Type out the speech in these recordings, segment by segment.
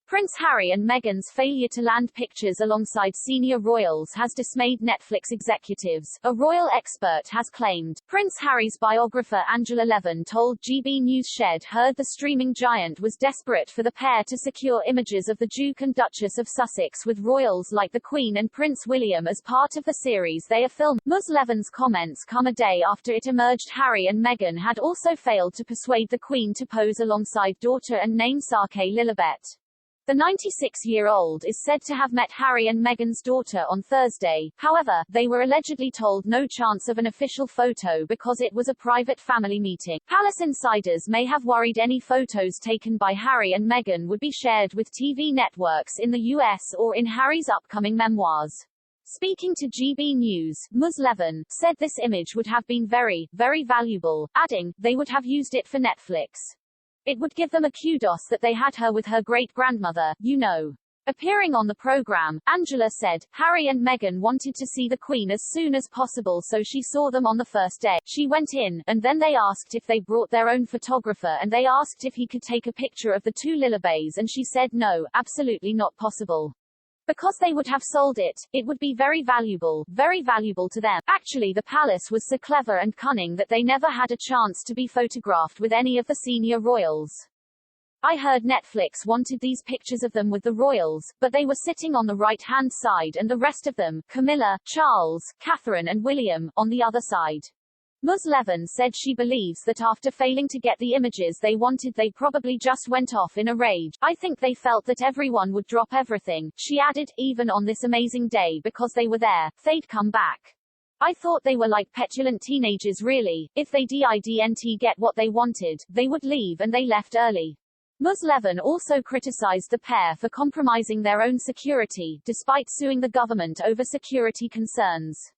Prince Harry and Meghan's failure to land pictures alongside senior royals has dismayed Netflix executives, a royal expert has claimed. Prince Harry's biographer Angela Levin told GB News Shed heard the streaming giant was desperate for the pair to secure images of the Duke and Duchess of Sussex with royals like the Queen and Prince William as part of the series they are filming. Ms. Levin's comments come a day after it emerged Harry and Meghan had also failed to persuade the Queen to pose alongside daughter and namesake Lilibet. The 96-year-old is said to have met Harry and Meghan's daughter on Thursday, however, they were allegedly told no chance of an official photo because it was a private family meeting. Palace insiders may have worried any photos taken by Harry and Meghan would be shared with TV networks in the US or in Harry's upcoming memoirs. Speaking to GB News, Ms. Levin said this image would have been very, very valuable, adding, they would have used it for Netflix. It would give them a kudos that they had her with her great-grandmother, you know. Appearing on the program, Angela said, Harry and Meghan wanted to see the Queen as soon as possible so she saw them on the first day. She went in, and then they asked if they brought their own photographer and they asked if he could take a picture of the two Lilibets and she said no, absolutely not possible. Because they would have sold it, it would be very valuable to them. Actually the palace was so clever and cunning that they never had a chance to be photographed with any of the senior royals. I heard Netflix wanted these pictures of them with the royals, but they were sitting on the right-hand side and the rest of them, Camilla, Charles, Catherine and William, on the other side. Ms. Levin said she believes that after failing to get the images they wanted they probably just went off in a rage. I think they felt that everyone would drop everything, she added, even on this amazing day because they were there, they'd come back. I thought they were like petulant teenagers really, if they didn't get what they wanted, they would leave and they left early. Ms. Levin also criticized the pair for compromising their own security, despite suing the government over security concerns.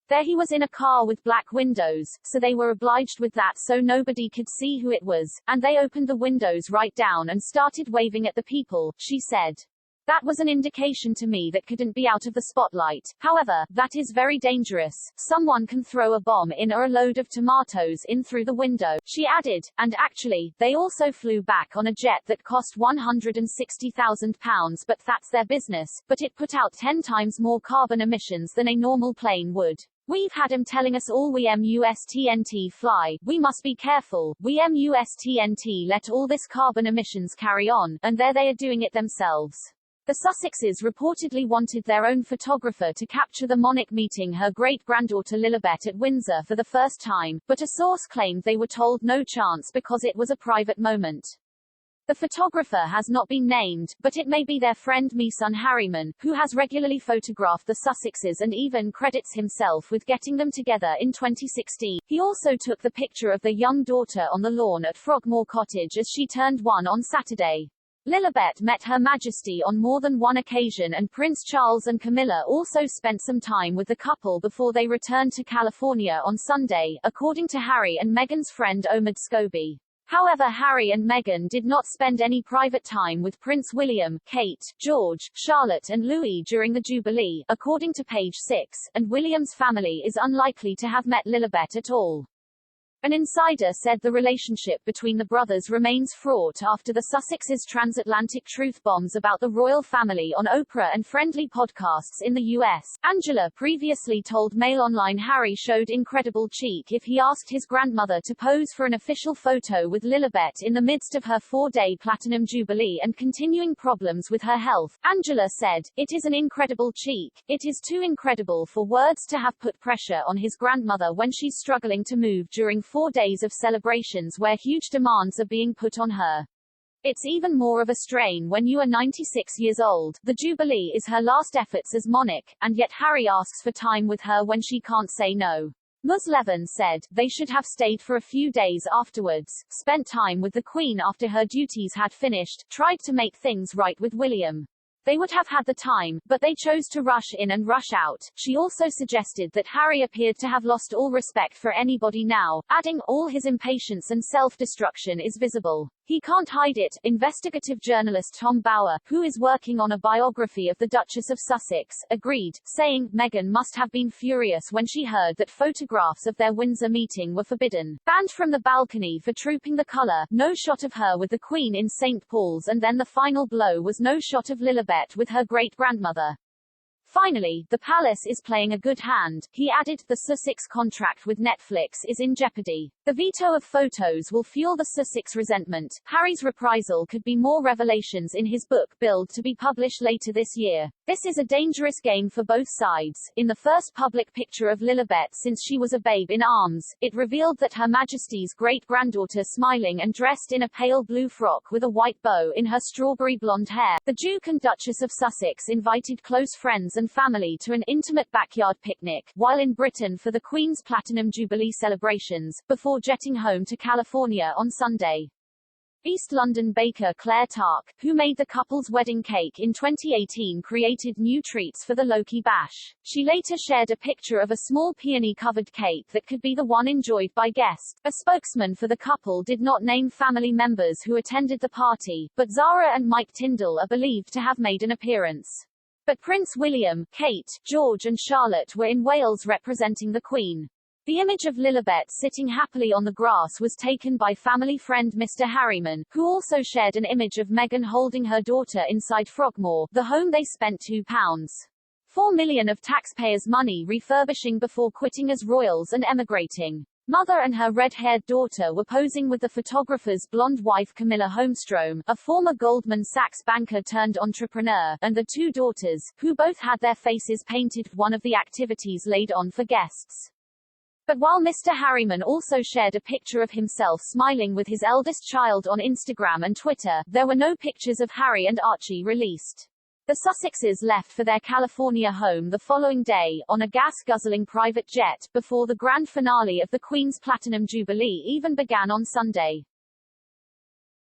There he was in a car with black windows, so they were obliged with that so nobody could see who it was, and they opened the windows right down and started waving at the people, she said. That was an indication to me that couldn't be out of the spotlight. However, that is very dangerous. Someone can throw a bomb in or a load of tomatoes in through the window, she added, and actually, they also flew back on a jet that cost £160,000 but that's their business, but it put out 10 times more carbon emissions than a normal plane would. We've had him telling us all we must fly, we must be careful, we must let all this carbon emissions carry on, and there they are doing it themselves. The Sussexes reportedly wanted their own photographer to capture the monarch meeting her great-granddaughter Lilibet at Windsor for the first time, but a source claimed they were told no chance because it was a private moment. The photographer has not been named, but it may be their friend Son Harryman, who has regularly photographed the Sussexes and even credits himself with getting them together in 2016. He also took the picture of their young daughter on the lawn at Frogmore Cottage as she turned 1 on Saturday. Lilibet met Her Majesty on more than one occasion and Prince Charles and Camilla also spent some time with the couple before they returned to California on Sunday, according to Harry and Meghan's friend Omid Scobie. However, Harry and Meghan did not spend any private time with Prince William, Kate, George, Charlotte and Louis during the Jubilee, according to page 6, and William's family is unlikely to have met Lilibet at all. An insider said the relationship between the brothers remains fraught after the Sussexes' transatlantic truth bombs about the royal family on Oprah and friendly podcasts in the US. Angela previously told Mail Online Harry showed incredible cheek if he asked his grandmother to pose for an official photo with Lilibet in the midst of her 4-day platinum jubilee and continuing problems with her health. Angela said, "It is an incredible cheek. It is too incredible for words to have put pressure on his grandmother when she's struggling to move during 4 days of celebrations where huge demands are being put on her. It's even more of a strain when you are 96 years old. The Jubilee is her last efforts as monarch, and yet Harry asks for time with her when she can't say no." Ms. Levin said, "They should have stayed for a few days afterwards, spent time with the Queen after her duties had finished, tried to make things right with William. They would have had the time, but they chose to rush in and rush out." She also suggested that Harry appeared to have lost all respect for anybody now, adding, "All his impatience and self-destruction is visible." He can't hide it, investigative journalist Tom Bower, who is working on a biography of the Duchess of Sussex, agreed, saying, Meghan must have been furious when she heard that photographs of their Windsor meeting were forbidden. Banned from the balcony for trooping the colour, no shot of her with the Queen in St. Paul's, and then the final blow was no shot of Lilibet with her great-grandmother. Finally, the palace is playing a good hand, he added. The Sussex contract with Netflix is in jeopardy. The veto of photos will fuel the Sussex resentment. Harry's reprisal could be more revelations in his book, billed to be published later this year. This is a dangerous game for both sides. In the first public picture of Lilibet since she was a babe in arms, it revealed that Her Majesty's great-granddaughter smiling and dressed in a pale blue frock with a white bow in her strawberry blonde hair. The Duke and Duchess of Sussex invited close friends and family to an intimate backyard picnic, while in Britain for the Queen's Platinum Jubilee celebrations, before jetting home to California on Sunday. East London baker Claire Tark, who made the couple's wedding cake in 2018, created new treats for the Loki Bash. She later shared a picture of a small peony-covered cake that could be the one enjoyed by guests. A spokesman for the couple did not name family members who attended the party, but Zara and Mike Tyndall are believed to have made an appearance. But Prince William, Kate, George and Charlotte were in Wales representing the Queen. The image of Lilibet sitting happily on the grass was taken by family friend Mr. Harryman, who also shared an image of Meghan holding her daughter inside Frogmore, the home they spent £2.4 million of taxpayers' money refurbishing before quitting as royals and emigrating. Mother and her red-haired daughter were posing with the photographer's blonde wife Camilla Holmstrom, a former Goldman Sachs banker turned entrepreneur, and the two daughters, who both had their faces painted. One of the activities laid on for guests. But while Mr. Harryman also shared a picture of himself smiling with his eldest child on Instagram and Twitter, there were no pictures of Harry and Archie released. The Sussexes left for their California home the following day, on a gas-guzzling private jet, before the grand finale of the Queen's Platinum Jubilee even began on Sunday.